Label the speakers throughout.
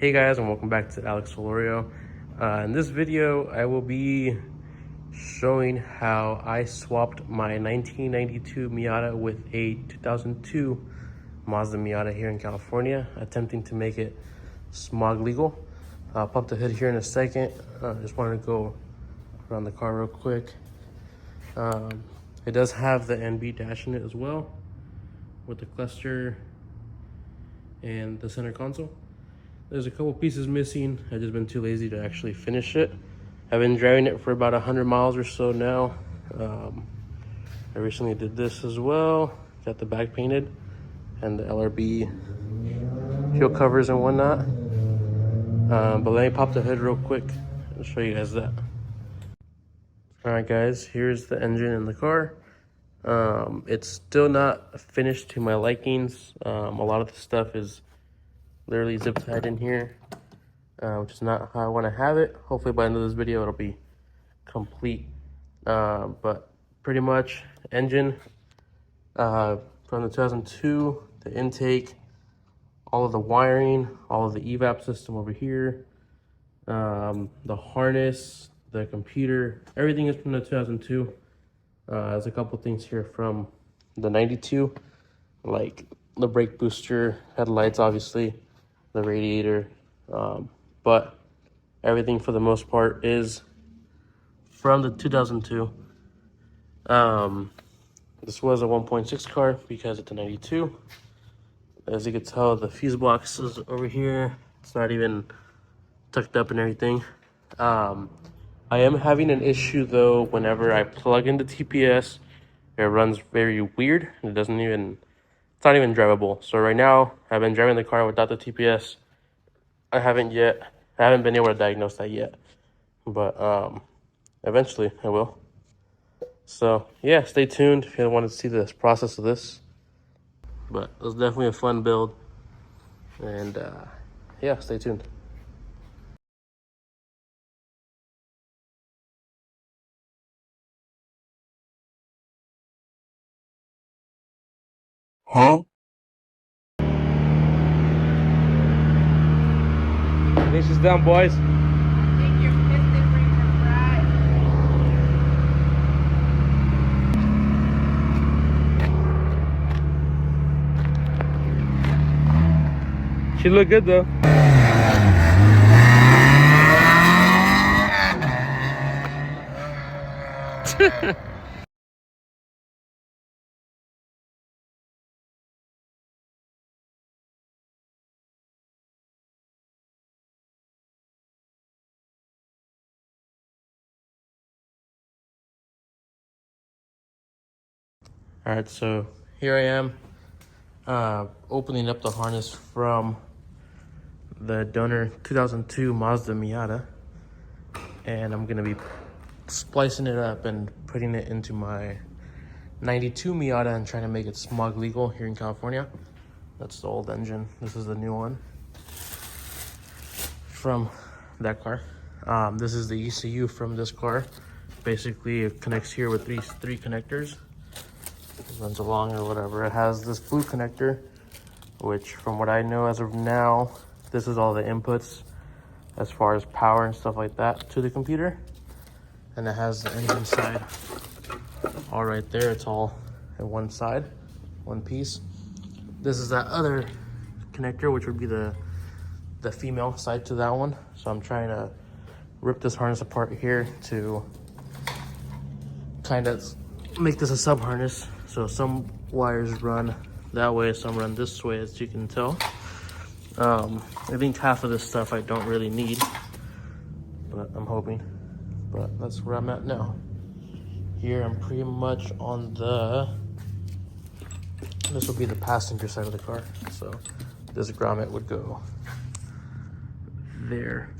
Speaker 1: Hey guys, and welcome back to Alex Solorio. In this video, I will be showing how I swapped my 1992 Miata with a 2002 Mazda Miata here in California, attempting to make it smog legal. I'll pop the hood here in a second. Just wanted to go around the car real quick. It does have the NB dash in it as well, with the cluster and the center console. There's a couple pieces missing. I've just been too lazy to actually finish it. I've been driving it for about 100 miles or so now. I recently did this as well. Got the back painted and the LRB fuel covers and whatnot. But let me pop the hood real quick and show you guys that. All right guys, here's the engine in the car. It's still not finished to my likings. A lot of the stuff is literally zip tied in here, which is not how I want to have it. Hopefully by the end of this video it'll be complete. But pretty much engine from the 2002, the intake, all of the wiring, all of the evap system over here, the harness, the computer, everything is from the 2002. There's a couple things here from the 92, like the brake booster, headlights obviously, the radiator, but everything for the most part is from the 2002. This was a 1.6 car because it's a 92. As you can tell, the fuse box is over here. It's not even tucked up and everything. I am having an issue though. Whenever I plug in the TPS, it runs very weird. It doesn't even, it's not even drivable. So right now, I've been driving the car without the TPS. I haven't been able to diagnose that yet. But eventually I will. So yeah, stay tuned if you want to see the process of this. But it was definitely a fun build. And yeah, stay tuned.
Speaker 2: Huh?
Speaker 1: This is done, boys.
Speaker 3: Take your piston rings and fries.
Speaker 1: She look good though. All right, so here I am opening up the harness from the donor 2002 Mazda Miata, and I'm gonna be splicing it up and putting it into my 92 Miata and trying to make it smog legal here in California. That's the old engine. This is the new one from that car. This is the ECU from this car. Basically, it connects here with these three connectors. It runs along or whatever. It has this blue connector, which from what I know as of now, this is all the inputs as far as power and stuff like that to the computer. And it has the engine side all right there. It's all at one side, one piece. This is that other connector, which would be the female side to that one. So I'm trying to rip this harness apart here to kind of make this a sub harness. So some wires run that way, some run this way, as you can tell. I think half of this stuff I don't really need, but I'm hoping. But that's where I'm at now. Here I'm pretty much on this will be the passenger side of the car. So this grommet would go there,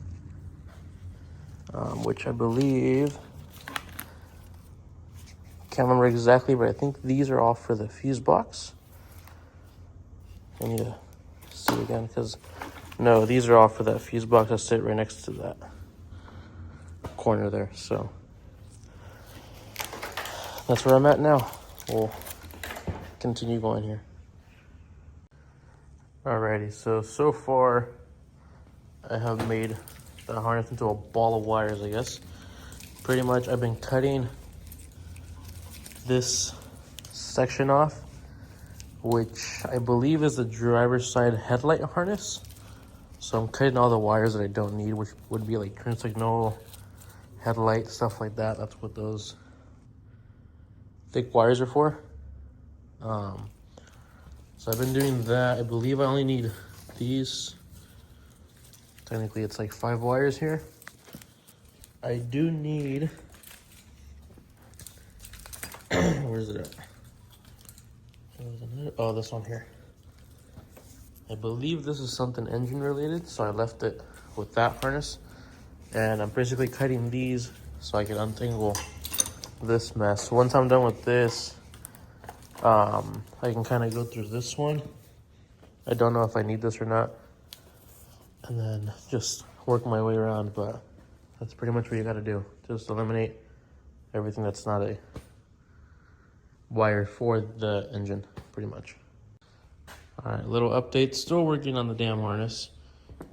Speaker 1: which I believe, can't remember exactly, but I think these are all for the fuse box. I need to see again, because no, these are all for that fuse box that sit right next to that corner there. So that's where I'm at now. We'll continue going here. Alrighty, so far I have made the harness into a ball of wires, I guess. Pretty much I've been cutting this section off, which I believe is the driver's side headlight harness. So I'm cutting all the wires that I don't need, which would be like turn signal, headlight, stuff like that. That's what those thick wires are for. So I've been doing that. I believe I only need these. Technically it's like 5 wires here. I do need, where's it at? Oh, this one here. I believe this is something engine related, so I left it with that harness. And I'm basically cutting these so I can untangle this mess. Once I'm done with this, I can kind of go through this one. I don't know if I need this or not. And then just work my way around, but that's pretty much what you gotta do. Just eliminate everything that's not a wire for the engine, pretty much. All right, little update. Still working on the damn harness.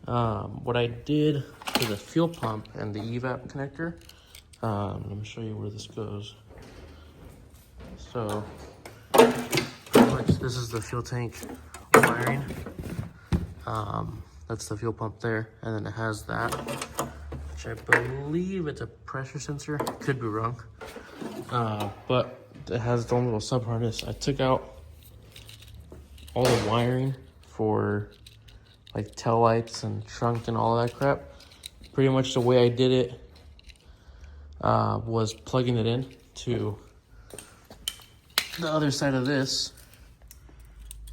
Speaker 1: What I did to the fuel pump and the evap connector, let me show you where this goes. So, pretty much this is the fuel tank wiring. That's the fuel pump there, and then it has that, which I believe it's a pressure sensor. Could be wrong, but it has its own little sub harness. I took out all the wiring for like tail lights and trunk and all that crap. Pretty much the way I did it was plugging it in to the other side of this,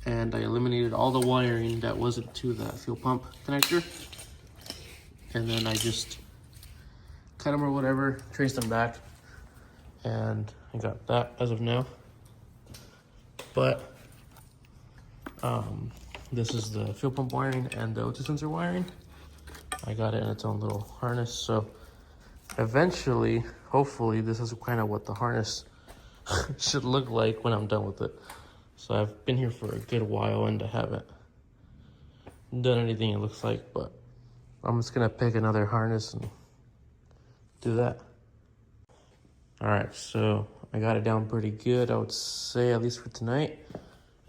Speaker 1: and I eliminated all the wiring that wasn't to the fuel pump connector, and then I just cut them or whatever, traced them back, and I got that as of now. But this is the fuel pump wiring and the O2 sensor wiring. I got it in its own little harness, so eventually, hopefully, this is kind of what the harness should look like when I'm done with it. So I've been here for a good while and I haven't done anything it looks like, but I'm just gonna pick another harness and do that. All right, so I got it down pretty good, I would say, at least for tonight.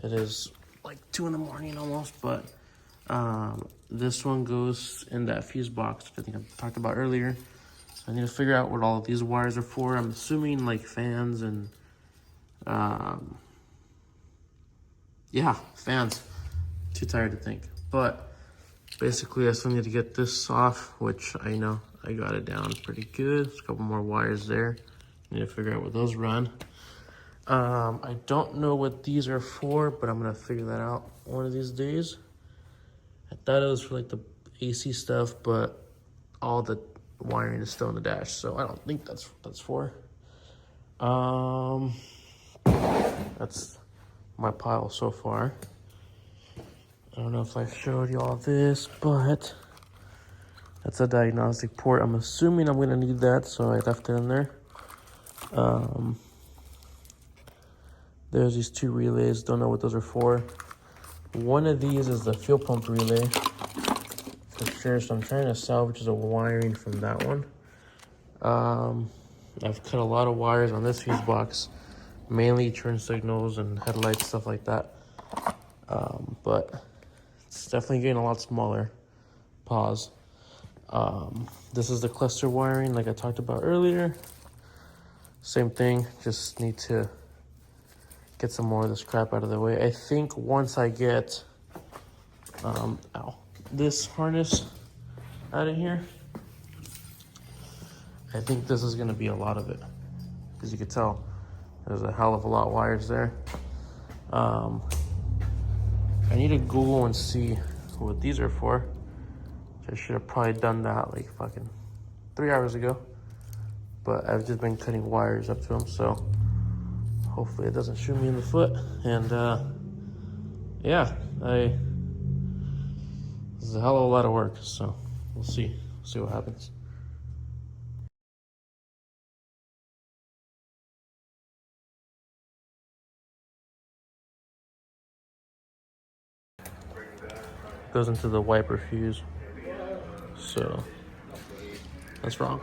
Speaker 1: It is like 2 in the morning almost, but this one goes in that fuse box, which I think I talked about earlier. So I need to figure out what all of these wires are for. I'm assuming like fans and yeah, fans. Too tired to think. But basically I still need to get this off, which I know I got it down pretty good. There's a couple more wires there. Need to figure out what those run. I don't know what these are for, but I'm gonna figure that out one of these days. I thought it was for like the AC stuff, but all the wiring is still in the dash, so I don't think that's what that's for. That's my pile so far. I don't know if I showed you all this, but that's a diagnostic port. I'm assuming I'm gonna need that, so I left it in there. There's these 2 relays, don't know what those are for. One of these is the fuel pump relay for sure, so I'm trying to salvage the wiring from that one. I've cut a lot of wires on this fuse box, mainly turn signals and headlights, stuff like that. But it's definitely getting a lot smaller. Pause. This is the cluster wiring like I talked about earlier. Same thing, just need to get some more of this crap out of the way. I think once I get this harness out of here, I think this is gonna be a lot of it. As you can tell, there's a hell of a lot of wires there. I need to Google and see what these are for. I should have probably done that like fucking 3 hours ago. But I've just been cutting wires up to them, so hopefully it doesn't shoot me in the foot. And yeah, this is a hell of a lot of work, so we'll see what happens. Goes into the wiper fuse. So that's wrong.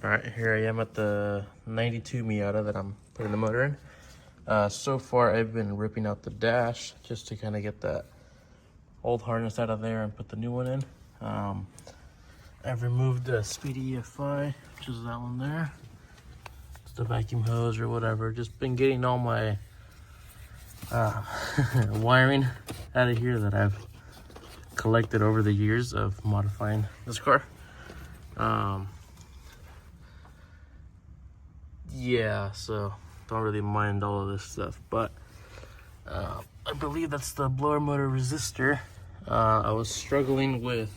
Speaker 1: All right, here I am at the 92 Miata that I'm putting the motor in. So far, I've been ripping out the dash just to kind of get that old harness out of there and put the new one in. I've removed the Speedy EFI, which is that one there. It's the vacuum hose or whatever. Just been getting all my wiring out of here that I've collected over the years of modifying this car. Yeah, so don't really mind all of this stuff, but I believe that's the blower motor resistor. I was struggling with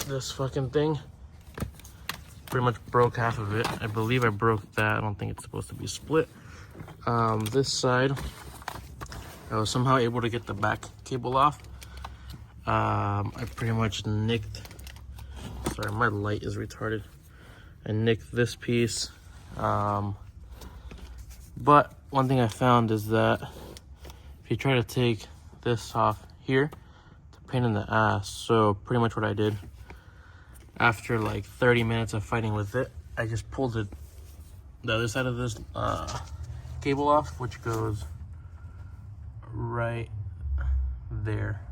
Speaker 1: this fucking thing. Pretty much broke half of it. I believe I broke that. I don't think it's supposed to be split. This side, I was somehow able to get the back cable off. I pretty much nicked, sorry, my light is retarded. I nicked this piece. But one thing I found is that if you try to take this off here, it's a pain in the ass. So pretty much what I did, after like 30 minutes of fighting with it, I just pulled it, the other side of this cable off, which goes right there.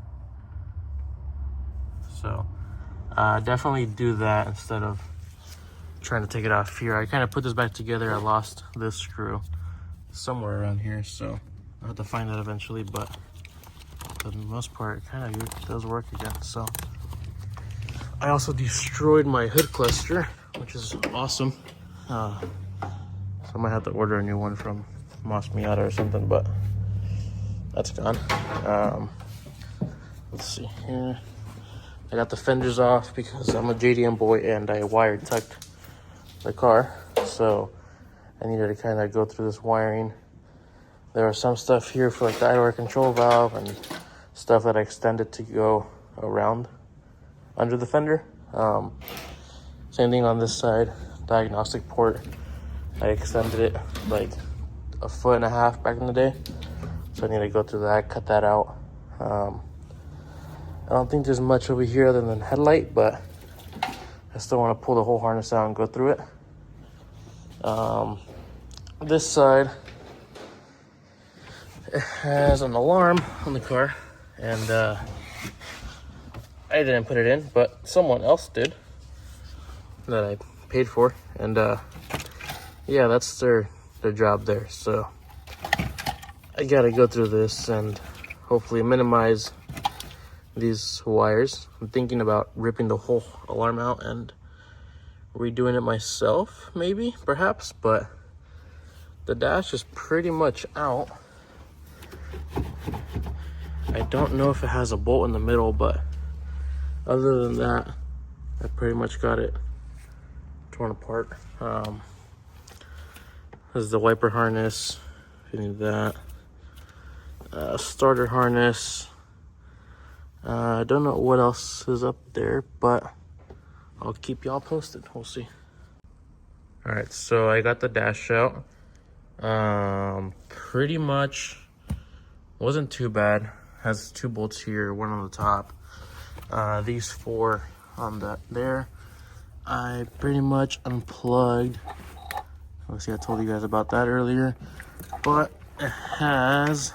Speaker 1: So definitely do that instead of trying to take it off here. I kind of put this back together. I lost this screw somewhere around here, so I'll have to find that eventually, but for the most part, it kind of does work again. So I also destroyed my hood cluster, which is awesome. So I might have to order a new one from Mazda Miata or something, but that's gone. Let's see here. I got the fenders off because I'm a JDM boy and I wire tucked the car, so I needed to kind of go through this wiring. There was some stuff here for like the idler control valve and stuff that I extended to go around under the fender. Same thing on this side, diagnostic port. I extended it like 1.5 feet back in the day, so I need to go through that, cut that out. I don't think there's much over here other than headlight, but I still want to pull the whole harness out and go through it. This side, it has an alarm on the car, and I didn't put it in, but someone else did that I paid for, and yeah, that's their job there. So I gotta go through this and hopefully minimize these wires. I'm thinking about ripping the whole alarm out and redoing it myself, maybe, perhaps, but the dash is pretty much out. I don't know if it has a bolt in the middle, but other than that, I pretty much got it torn apart. This is the wiper harness, if you need that. Starter harness. I don't know what else is up there, but I'll keep y'all posted. We'll see. All right, so I got the dash out. Pretty much wasn't too bad. Has 2 bolts here, 1 on the top. These 4 on that there. I pretty much unplugged. Let's see, I told you guys about that earlier, but it has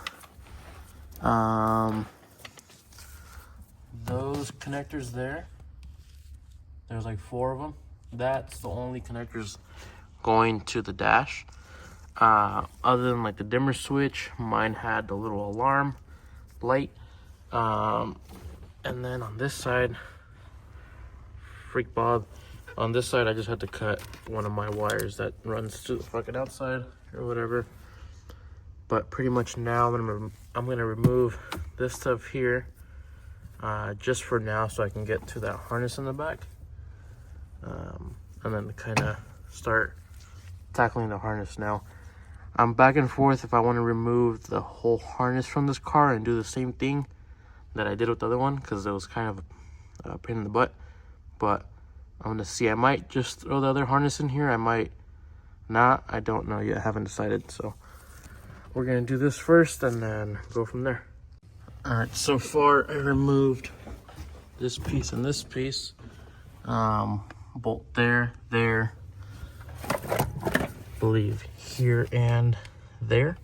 Speaker 1: those connectors there. There's like 4 of them. That's the only connectors going to the dash. Other than like the dimmer switch, mine had the little alarm light. And then on this side, freak Bob, on this side I just had to cut one of my wires that runs to the fucking outside or whatever. But pretty much now I'm gonna remove this stuff here just for now, so I can get to that harness in the back. and then kind of start tackling the harness. Now I'm back and forth if I want to remove the whole harness from this car and do the same thing that I did with the other one, because it was kind of a pain in the butt. But I'm gonna see. I might just throw the other harness in here, I might not, I don't know yet, I haven't decided. So we're gonna do this first and then go from there. All right, so far I removed this piece and this piece. Bolt there, believe here and there.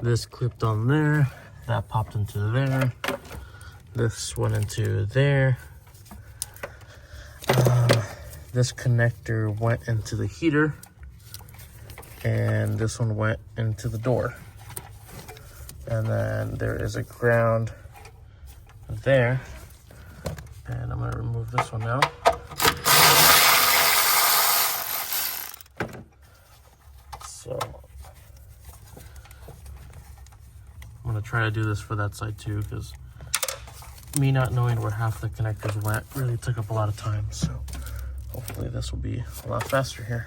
Speaker 1: This clipped on there, that popped into there, this went into there. This connector went into the heater, and this one went into the door. And then there is a ground there, and I'm gonna remove this one now. So I'm gonna try to do this for that side too, because me not knowing where half the connectors went really took up a lot of time. So hopefully this will be a lot faster here.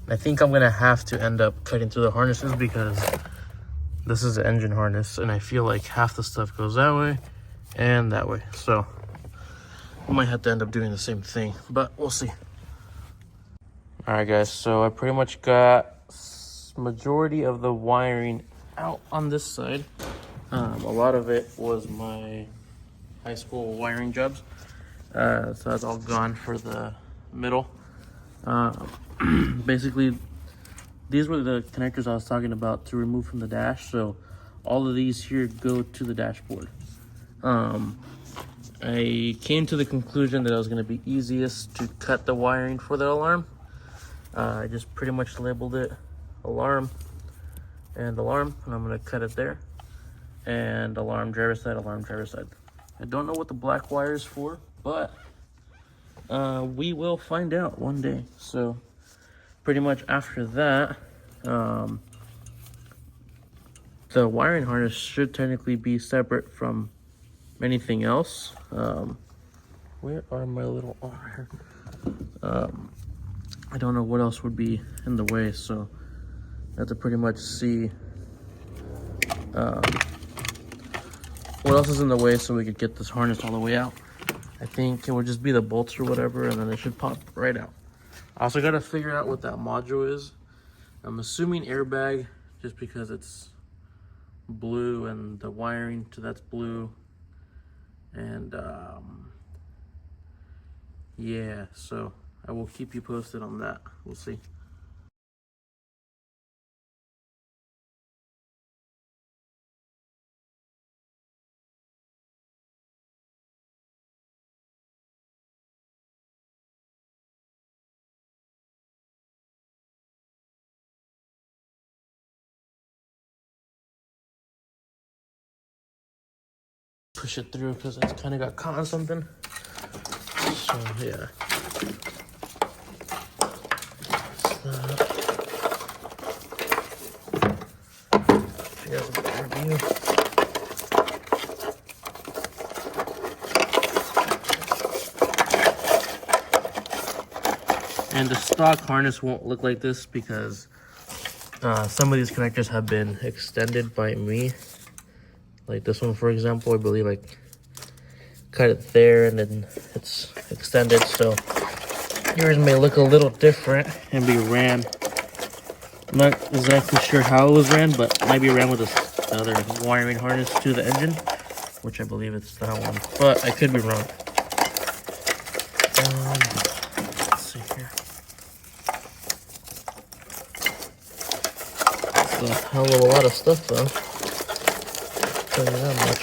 Speaker 1: I think I'm gonna have to end up cutting through the harnesses, because this is the engine harness and I feel like half the stuff goes that way and that way. So I might have to end up doing the same thing, but we'll see. All right guys, so I pretty much got majority of the wiring out on this side. A lot of it was my high school wiring jobs. So that's all gone for the middle. Basically, these were the connectors I was talking about to remove from the dash. So all of these here go to the dashboard. I came to the conclusion that it was going to be easiest to cut the wiring for the alarm. I just pretty much labeled it alarm and alarm, and I'm going to cut it there. And alarm driver side, alarm driver side. I don't know what the black wire is for, but we will find out one day. So pretty much after that, the wiring harness should technically be separate from anything else. Where are my little here? I don't know what else would be in the way, so I have to pretty much see what else is in the way so we could get this harness all the way out. I think it would just be the bolts or whatever, and then it should pop right out. I also got to figure out what that module is. I'm assuming airbag, just because it's blue and the wiring to that's blue. And yeah, so I will keep you posted on that. We'll see. Push it through because it's kind of got caught on something. So yeah. You guys a better review. And the stock harness won't look like this because some of these connectors have been extended by me. Like this one, for example, I believe I cut it there and then it's extended. So yours may look a little different and be ran. I'm not exactly sure how it was ran, but it might be ran with this other wiring harness to the engine, which I believe it's that one, but I could be wrong. Let's see here. It's a hell of a lot of stuff, though. Tell you that much.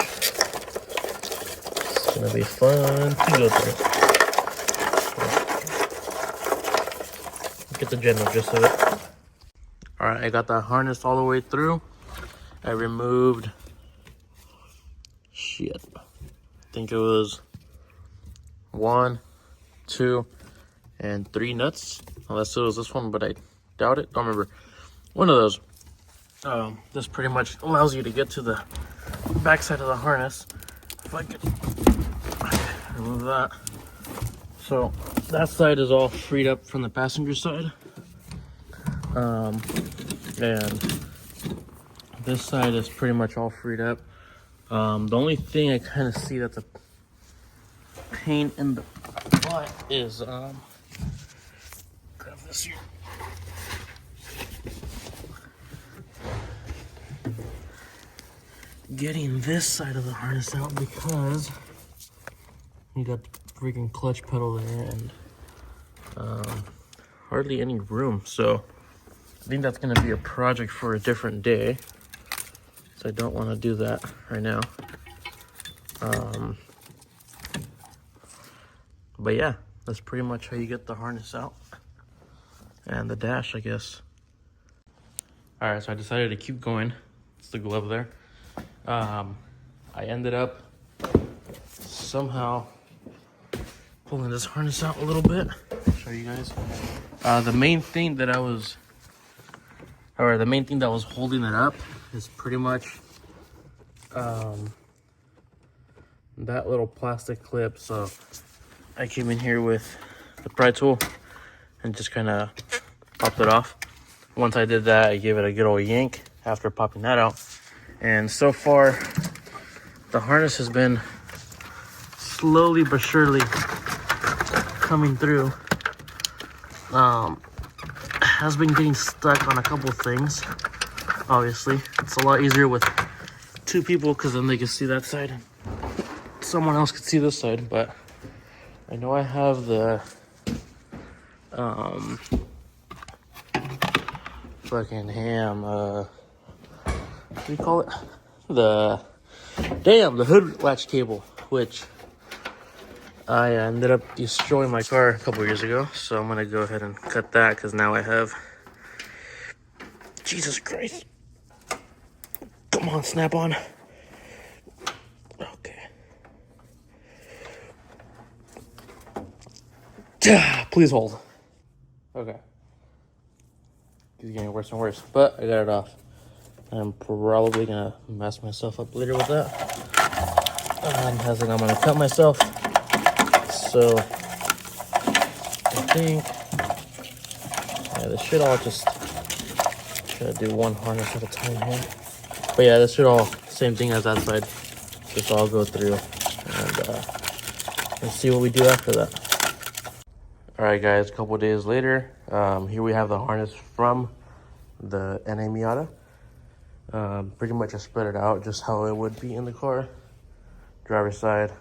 Speaker 1: It's gonna be fun to go through. Get the general gist of it. Alright, I got that harness all the way through. I removed I think it was 1, 2, and 3 nuts. Unless it was this one, but I doubt it. Don't remember. One of those. This pretty much allows you to get to the backside of the harness. If I could remove that. So that side is all freed up from the passenger side. And this side is pretty much all freed up. The only thing I kind of see that's a pain in the butt is grab this here. Getting this side of the harness out, because you got the freaking clutch pedal there and hardly any room. So I think that's going to be a project for a different day. So I don't want to do that right now. But yeah, that's pretty much how you get the harness out. And the dash, I guess. All right, so I decided to keep going. It's the glove there. I ended up somehow pulling this harness out a little bit. I'll show you guys. The main thing that was holding it up is pretty much that little plastic clip. So I came in here with the pry tool and just kind of popped it off. Once I did that, I gave it a good old yank after popping that out. And so far, the harness has been slowly but surely coming through. Has been getting stuck on a couple things. Obviously, it's a lot easier with two people because then they can see that side and someone else can see this side. But I know I have the fucking ham. What do you call it? The hood latch cable, which I ended up destroying my car a couple years ago. So I'm gonna go ahead and cut that because now I have. Jesus Christ! Come on, snap on. Okay. Please hold. Okay. It's getting worse and worse, but I got it off. I'm probably gonna mess myself up later with that. As in, I'm gonna cut myself. So I think, yeah, this should all just try to do one harness at a time here. But yeah, this should all same thing as that side. Just all go through, and let's see what we do after that. All right, guys. A couple days later, here we have the harness from the NA Miata. Pretty much I spread it out just how it would be in the car. Driver's side,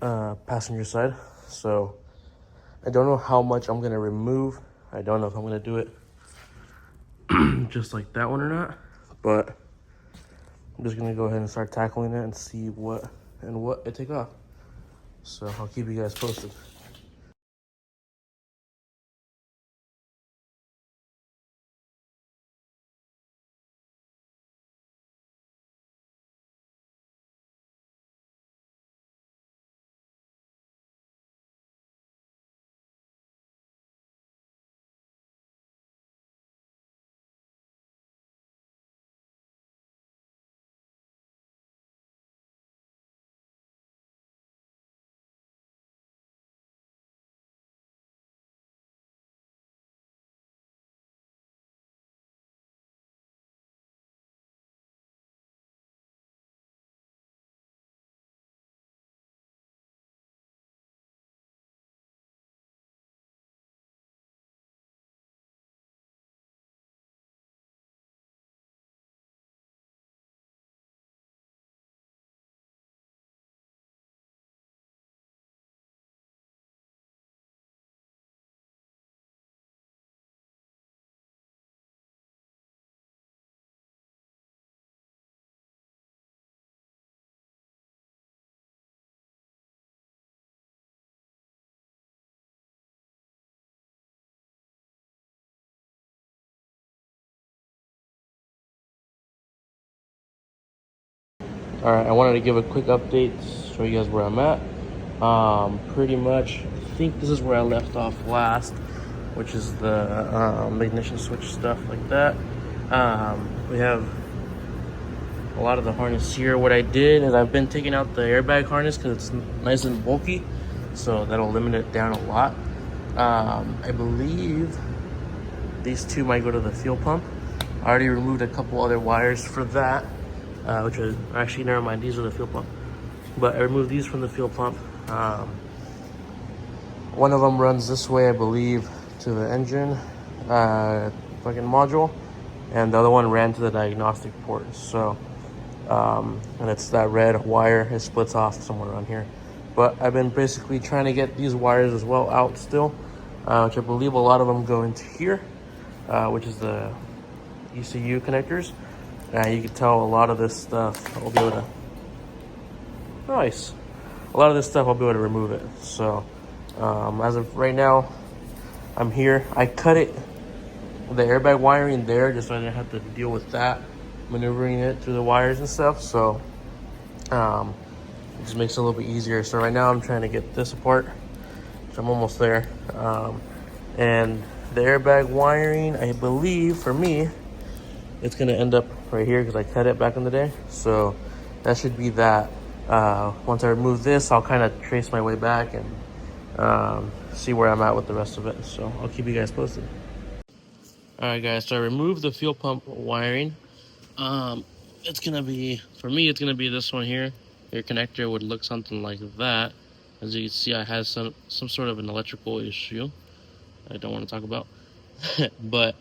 Speaker 1: passenger side. So I don't know how much I'm gonna remove. I don't know if I'm gonna do it just like that one or not, but I'm just gonna go ahead and start tackling it and see what I take off. So I'll keep you guys posted. All right, I wanted to give a quick update, show you guys where I'm at. Pretty much, I think this is where I left off last, which is the ignition switch stuff like that. We have a lot of the harness here. What I did is I've been taking out the airbag harness because it's nice and bulky. so that'll limit it down a lot. I believe these two might go to the fuel pump. I already removed a couple other wires for that, which are actually, never mind, these are the fuel pump. But I removed these from the fuel pump. One of them runs this way, I believe, to the engine fucking module, and the other one ran to the diagnostic port. So, and it's that red wire. It splits off somewhere around here. But I've been basically trying to get these wires as well out still, which I believe a lot of them go into here, which is the ECU connectors. You can tell a lot of this stuff I'll be able to, nice. A lot of this stuff I'll be able to remove it. So as of right now, I'm here. I cut it, the airbag wiring there, just so I didn't have to deal with that, maneuvering it through the wires and stuff. So it just makes it a little bit easier. So right now I'm trying to get this apart, which I'm almost there. And the airbag wiring, I believe for me, it's gonna end up right here because I cut it back in the day. So that should be that. Once I remove this, I'll kind of trace my way back and see where I'm at with the rest of it. So I'll keep you guys posted. All right, guys, so I removed the fuel pump wiring. It's gonna be, for me, it's gonna be this one here. Your connector would look something like that. As you can see, I had some sort of an electrical issue I don't want to talk about. But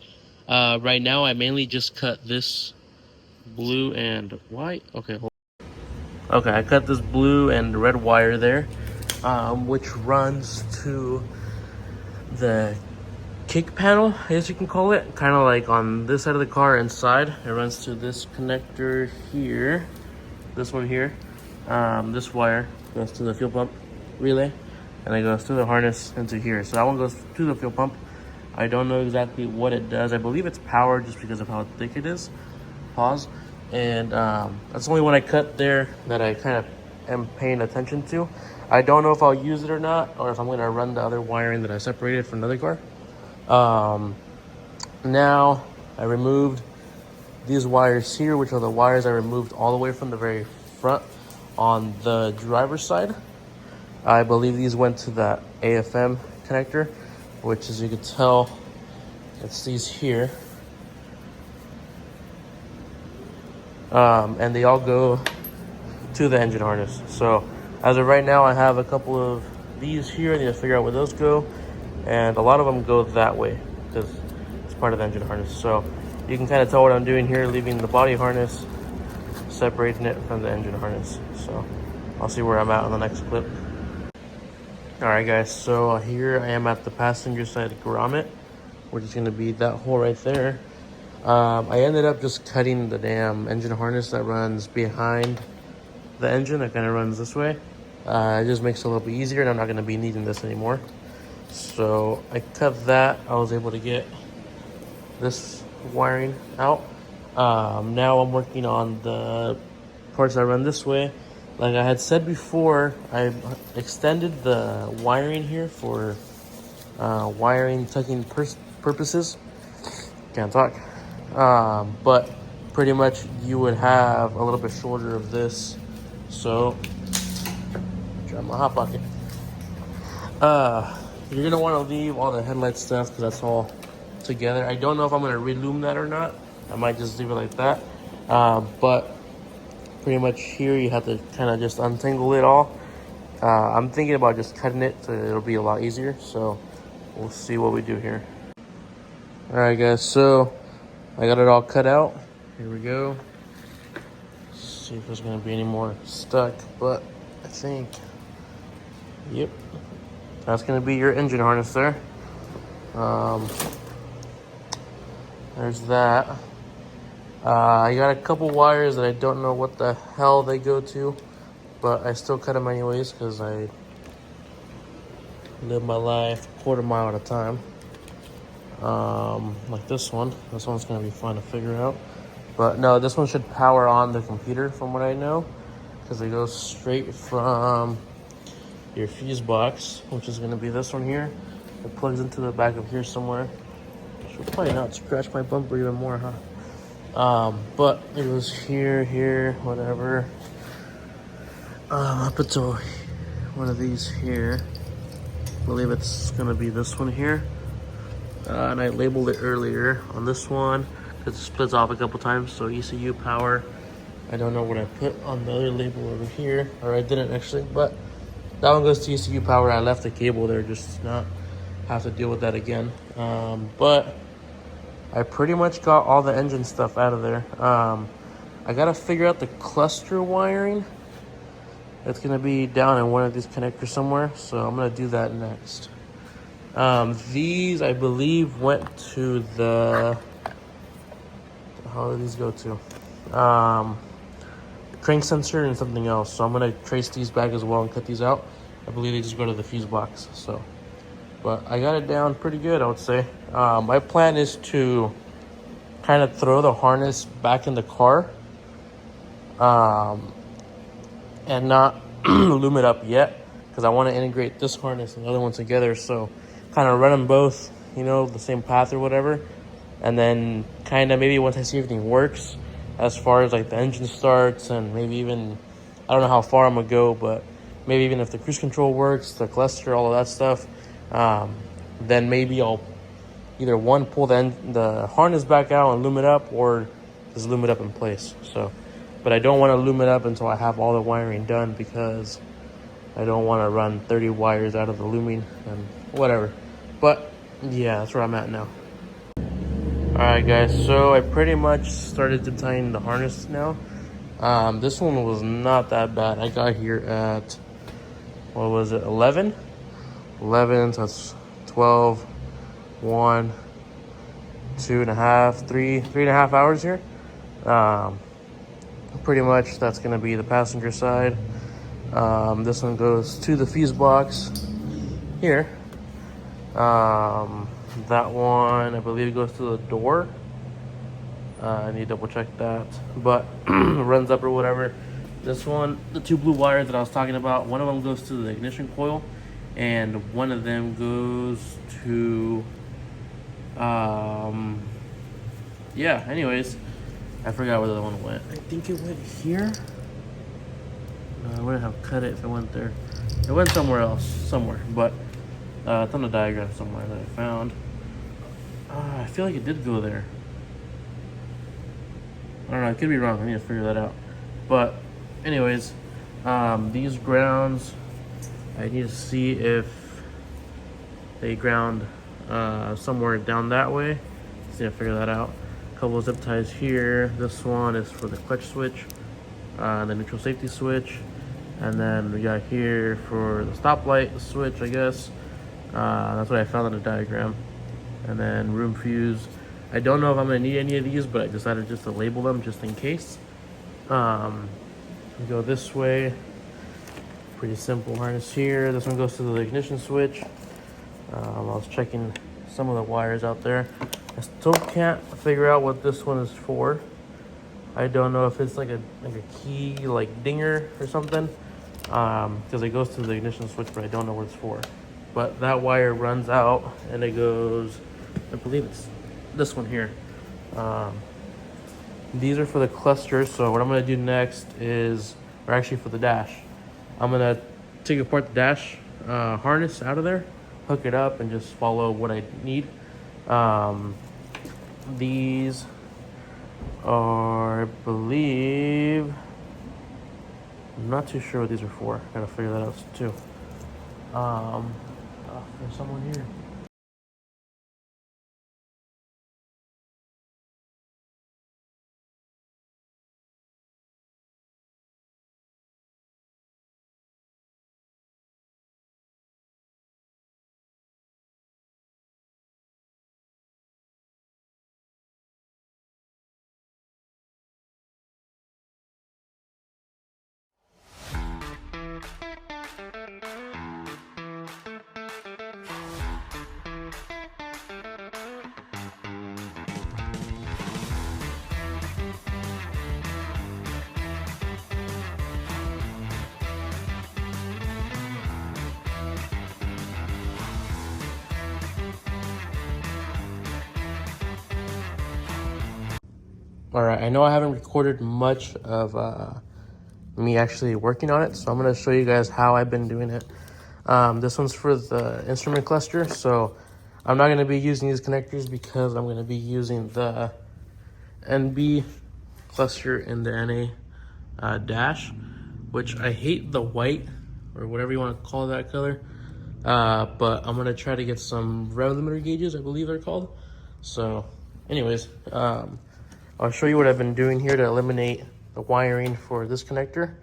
Speaker 1: right now I mainly just cut this blue and white. Okay, okay, I cut this blue and red wire there, which runs to the kick panel, as you can call it, kind of like on this side of the car inside. It runs to this connector here, this one here. This wire goes to the fuel pump relay, and it goes through the harness into here. So that one goes to the fuel pump. I don't know exactly what it does. I believe it's power just because of how thick it is. Pause. And that's the only one I cut there that I kind of am paying attention to. I don't know if I'll use it or not, or if I'm going to run the other wiring that I separated from another car. Now I removed these wires here, which are the wires I removed all the way from the very front on the driver's side. I believe these went to the AFM connector, which, as you can tell, it's these here. And they all go to the engine harness. So as of right now, I have a couple of these here. I need to figure out where those go, and a lot of them go that way because it's part of the engine harness. So you can kind of tell what I'm doing here, leaving the body harness, separating it from the engine harness. So I'll see where I'm at on the next clip. All right, guys, so here I am at the passenger side grommet, which is going to be that hole right there. I ended up just cutting the damn engine harness that runs behind the engine. It kind of runs this way. It just makes it a little bit easier, and I'm not going to be needing this anymore. So I cut that. I was able to get this wiring out. Now I'm working on the parts that run this way. Like I had said before, I extended the wiring here for wiring tucking purposes. Can't talk. But pretty much you would have a little bit shorter of this. So, drop my hot pocket. You're gonna want to leave all the headlight stuff because that's all together. I don't know if I'm gonna relume that or not. I might just leave it like that. But pretty much here you have to kind of just untangle it all. I'm thinking about just cutting it so it'll be a lot easier. So we'll see what we do here. All right, guys. So I got it all cut out. Here we go. Let's see if there's gonna be any more stuck, but I think, yep, that's gonna be your engine harness there. There's that. I got a couple wires that I don't know what the hell they go to, but I still cut them anyways because I live my life a quarter mile at a time. Like this one. This one's gonna be fun to figure out. But no, this one should power on the computer from what I know, because it goes straight from your fuse box, which is gonna be this one here. It plugs into the back of here somewhere. Should probably not scratch my bumper even more, huh? But it goes here, whatever. Up until one of these here. I believe it's gonna be this one here. And I labeled it earlier on this one. It splits off a couple times, so ECU power. I don't know what I put on the other label over here, or I didn't actually, but that one goes to ECU power. I left the cable there just to not have to deal with that again. But I pretty much got all the engine stuff out of there. I gotta figure out the cluster wiring. It's gonna be down in one of these connectors somewhere, so I'm gonna do that next. These, I believe, went to the, how did these go to? Crank sensor and something else. So I'm gonna trace these back as well and cut these out. I believe they just go to the fuse box. So, but I got it down pretty good, I would say. My plan is to kind of throw the harness back in the car, and not loom it up yet, because I want to integrate this harness and the other one together. So, kind of run them both, you know, the same path or whatever, and then kind of maybe once I see everything works, as far as like the engine starts, and maybe even, I don't know how far I'm gonna go, but maybe even if the cruise control works, the cluster, all of that stuff, then maybe I'll either one, pull the harness back out and loom it up, or just loom it up in place. So, but I don't want to loom it up until I have all the wiring done, because I don't want to run 30 wires out of the looming and whatever. But yeah, that's where I'm at now. Alright guys, so I pretty much started to tighten the harness now. This one was not that bad. I got here at, what was it, 11? 11, so that's 12, 1, 2.5, 3.5 hours here. Pretty much that's gonna be the passenger side. This one goes to the fuse box here. That one, I believe, goes to the door. I need to double check that, but runs up or whatever. This one, the two blue wires that I was talking about, one of them goes to the ignition coil, and one of them goes to, yeah, anyways, I forgot where the other one went. I think it went here. No, I wouldn't have cut it if it went there. It went somewhere else, but it's on the diagram somewhere that I found. I feel like it did go there. I don't know, I could be wrong. I need to figure that out. But anyways, these grounds, I need to see if they ground somewhere down that way. Just need to figure that out. A couple of zip ties here. This one is for the clutch switch, the neutral safety switch, and then we got here for the stoplight switch, I guess. That's what I found on the diagram. And then room fuse. I don't know if I'm gonna need any of these, but I decided just to label them just in case. We go this way. Pretty simple harness here. This one goes to the ignition switch. I was checking some of the wires out there. I still can't figure out what this one is for. I don't know if it's like a key, like dinger or something, because it goes to the ignition switch, but I don't know what it's for. But that wire runs out and it goes, I believe it's this one here. These are for the cluster. So what I'm gonna do next is, or actually for the dash, I'm gonna take apart the dash harness out of there, hook it up, and just follow what I need. These are, I believe, I'm not too sure what these are for. Gotta figure that out too. There's someone here. All right, I know I haven't recorded much of me actually working on it, so I'm gonna show you guys how I've been doing it. This one's for the instrument cluster, so I'm not going to be using these connectors because I'm going to be using the NB cluster in the NA dash, which I hate the white or whatever you want to call that color. But I'm going to try to get some rev limiter gauges, I believe they're called. So anyways, I'll show you what I've been doing here to eliminate the wiring for this connector.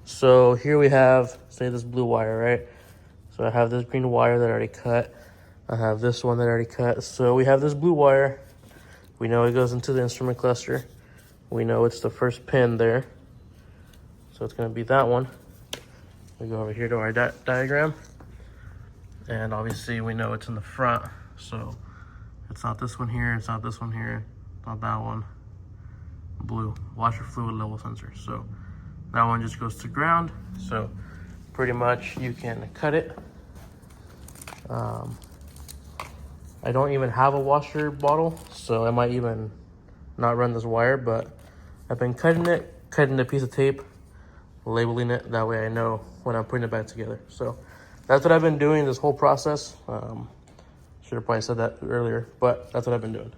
Speaker 1: So here we have, say, this blue wire, right? So I have this green wire that I already cut. I have this one that I already cut. So we have this blue wire. We know it goes into the instrument cluster. We know it's the first pin there. So it's going to be that one. We go over here to our diagram. And obviously we know it's in the front. So it's not this one here. It's not this one here. It's not that one. Blue, washer fluid level sensor. So that one just goes to ground. So pretty much you can cut it. I don't even have a washer bottle, so I might even not run this wire, but I've been cutting a piece of tape, labeling it. That way I know when I'm putting it back together. So that's what I've been doing this whole process. Should have probably said that earlier, but that's what I've been doing.